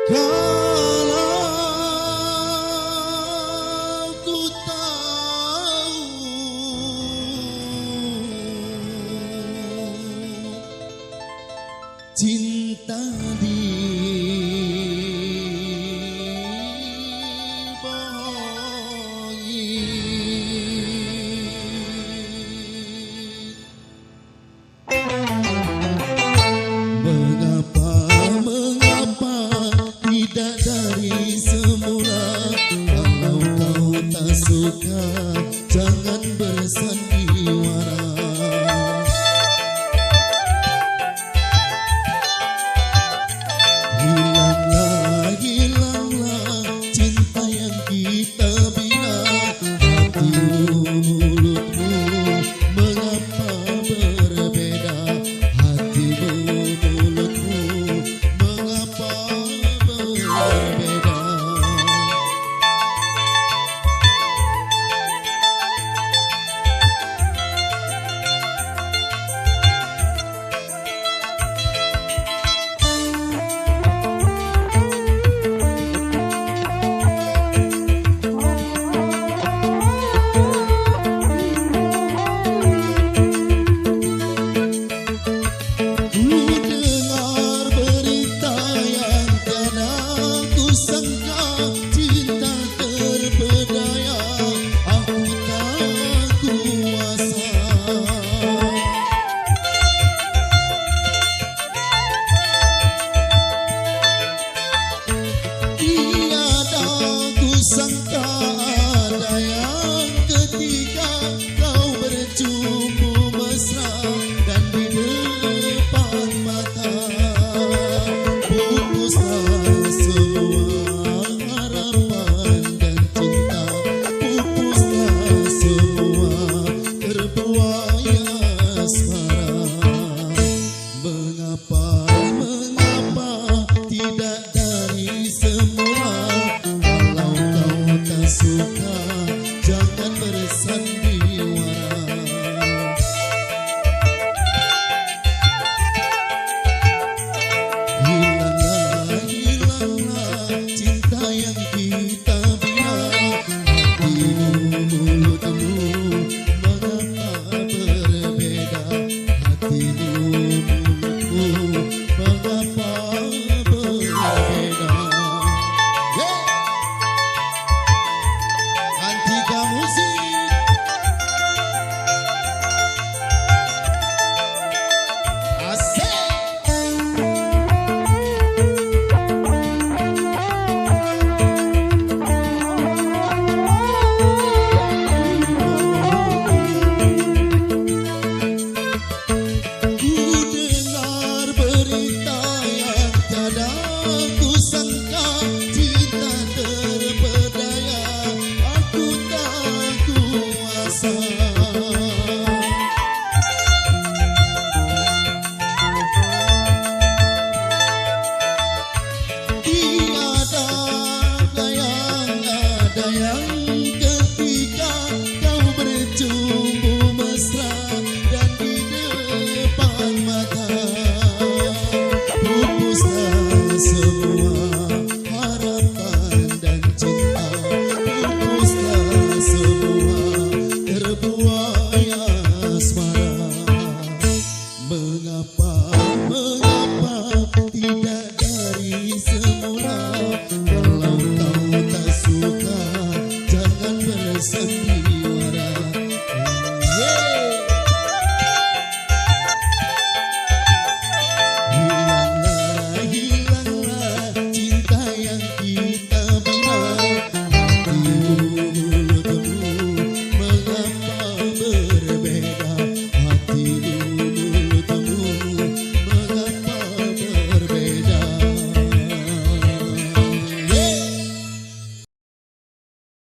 Kalau ku tahu cinta mengapa tidak dari semula. Kalau kau tak suka, jangan bersandiwara. Hilanglah, hilanglah cinta yang kita bina. Hatimu, mulutmu, mengapa berbeda? Hatimu, mulutmu, mengapa berbeda? Sangka ada yang ketika kau berjumpa mesra dan di depan mata pupuslah semua harapan dan cinta, pupuslah semua terbuai asmara. Mengapa, mengapa tidak dari semula? Suka, jangan bersandiwara. Hilanglah, hilanglah cinta yang kita bina. Hatimu, mulutmu, mengapa berbeda? Hatimu, mulutmu, mengapa berbeda? Antika Musik. Asik. Ku dengar berita yang tiada ku sangka, cinta terpedaya. Aku tak kuasa. Tiada yang